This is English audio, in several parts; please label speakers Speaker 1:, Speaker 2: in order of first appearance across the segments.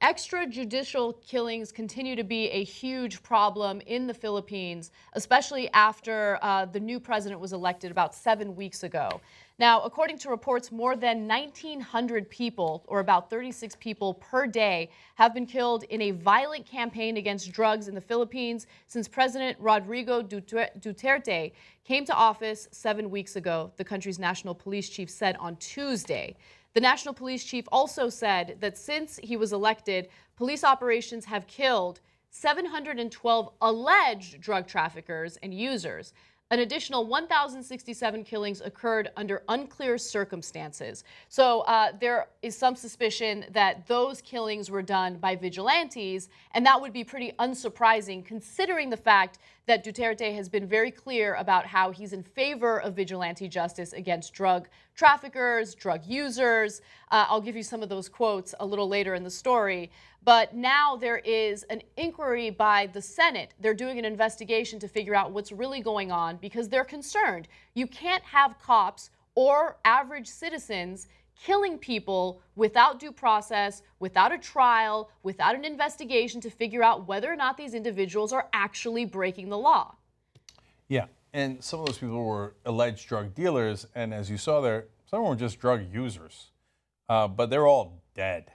Speaker 1: extrajudicial killings continue to be a huge problem in the Philippines, especially after the new president was elected about 7 weeks ago. Now, according to reports, more than 1,900 people, or about 36 people per day, have been killed in a violent campaign against drugs in the Philippines since President Rodrigo Duterte came to office 7 weeks ago, the country's national police chief said on Tuesday. The national police chief also said that since he was elected, police operations have killed 712 alleged drug traffickers and users. An additional 1,067 killings occurred under unclear circumstances. So there is some suspicion that those killings were done by vigilantes, and that would be pretty unsurprising considering the fact that Duterte has been very clear about how he's in favor of vigilante justice against drug traffickers, drug users. I'll give you some of those quotes a little later in the story. But now there is an inquiry by the Senate. They're doing an investigation to figure out what's really going on because they're concerned. You can't have cops or average citizens killing people without due process, without a trial, without an investigation to figure out whether or not these individuals are actually breaking the law.
Speaker 2: Yeah, and some of those people were alleged drug dealers, and as you saw there, some were just drug users, but they're all dead.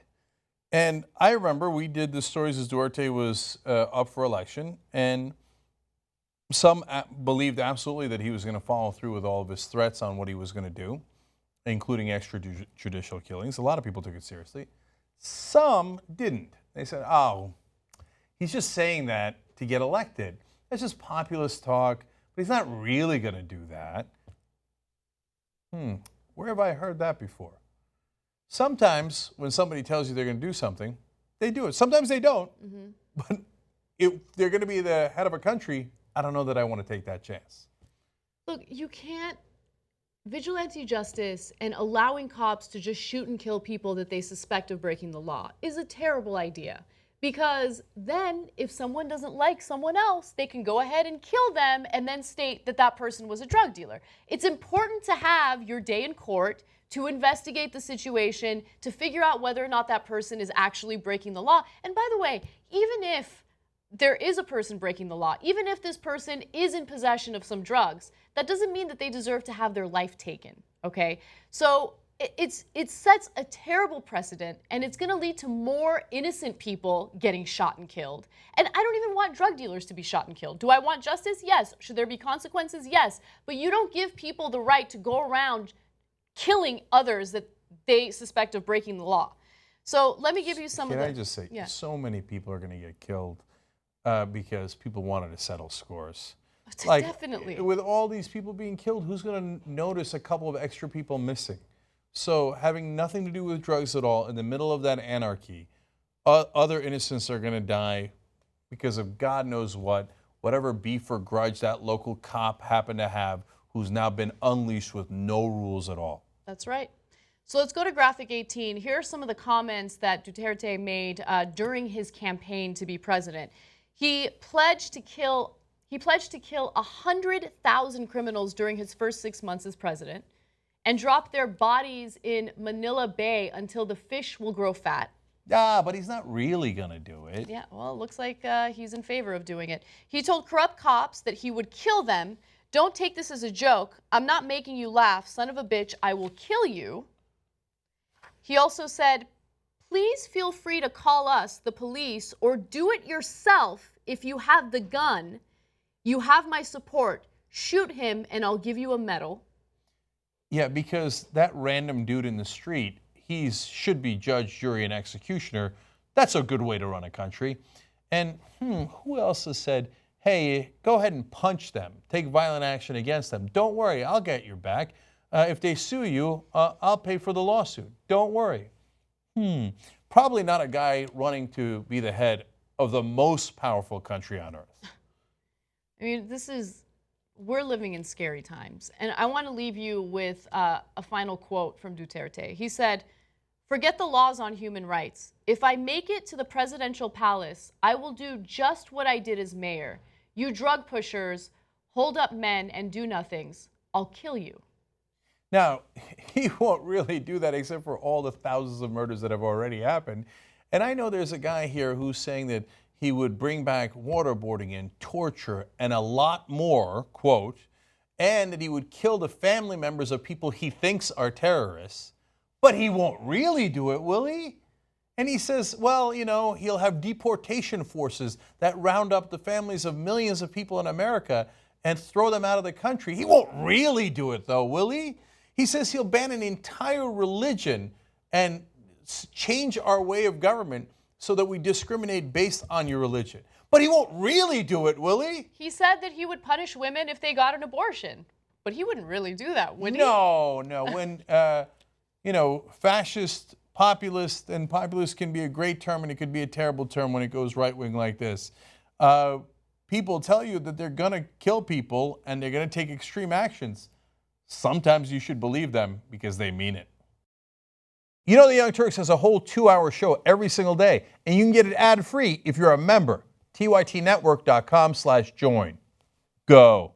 Speaker 2: And I remember we did the stories as Duterte was up for election, and some believed absolutely that he was going to follow through with all of his threats on what he was going to do, including extrajudicial killings. A lot of people took it seriously. Some didn't. They said, oh, he's just saying that to get elected. That's just populist talk, but he's not really going to do that. Where have I heard that before? Sometimes when somebody tells you they're going to do something, they do it. Sometimes they don't. But if they're going to be the head of a country, I don't know that I want to take that chance.
Speaker 1: Look, you can't. Vigilante justice and allowing cops to just shoot and kill people that they suspect of breaking the law is a terrible idea. Because then if someone doesn't like someone else, they can go ahead and kill them and then state that that person was a drug dealer. It's important to have your day in court to investigate the situation, to figure out whether or not that person is actually breaking the law. And by the way, even if there is a person breaking the law, even if this person is in possession of some drugs, that doesn't mean that they deserve to have their life taken, okay? So it sets a terrible precedent, and it's gonna lead to more innocent people getting shot and killed. And I don't even want drug dealers to be shot and killed. Do I want justice? Yes. Should there be consequences? Yes. But you don't give people the right to go around killing others that they suspect of breaking the law. So let me give you some of the...
Speaker 2: Can I just say, so many people are gonna get killed because people wanted to settle scores. Like,
Speaker 1: definitely.
Speaker 2: With all these people being killed, who's going to notice a couple of extra people missing? So having nothing to do with drugs at all, in the middle of that anarchy, other innocents are going to die because of God knows what, whatever beef or grudge that local cop happened to have, who's now been unleashed with no rules at all.
Speaker 1: That's right. So let's go to graphic 18. Here are some of the comments that Duterte made during his campaign to be president. He pledged to kill 100,000 criminals during his first 6 months as president and drop their bodies in Manila Bay until the fish will grow fat.
Speaker 2: Yeah, but he's not really going to do it.
Speaker 1: Yeah, well, it looks like he's in favor of doing it. He told corrupt cops that he would kill them. Don't take this as a joke. I'm not making you laugh, son of a bitch. I will kill you. He also said, please feel free to call us, the police, or do it yourself if you have the gun. You have my support. Shoot him and I'll give you a medal.
Speaker 2: Yeah, because that random dude in the street, he should be judge, jury, and executioner. That's a good way to run a country. And who else has said, hey, go ahead and punch them. Take violent action against them. Don't worry, I'll get your back. If they sue you, I'll pay for the lawsuit. Don't worry. Probably not a guy running to be the head of the most powerful country on earth.
Speaker 1: I mean, we're living in scary times. And I want to leave you with a final quote from Duterte. He said, forget the laws on human rights. If I make it to the presidential palace, I will do just what I did as mayor. You drug pushers, hold up men and do nothings. I'll kill you.
Speaker 2: Now, he won't really do that except for all the thousands of murders that have already happened. And I know there's a guy here who's saying that he would bring back waterboarding and torture and a lot more, quote, and that he would kill the family members of people he thinks are terrorists. But he won't really do it, will he? And he says, well, you know, he'll have deportation forces that round up the families of millions of people in America and throw them out of the country. He won't really do it, though, will he? He says he'll ban an entire religion and change our way of government so that we discriminate based on your religion. But he won't really do it, will he?
Speaker 1: He said that he would punish women if they got an abortion. But he wouldn't really do that, would he?
Speaker 2: No. When, you know, fascist, populist, and populist can be a great term and it could be a terrible term when it goes right-wing like this. People tell you that they're going to kill people and they're going to take extreme actions. Sometimes you should believe them because they mean it. You know, the Young Turks has a whole 2-hour show every single day, and you can get it ad-free if you're a member. tytnetwork.com/join. Go.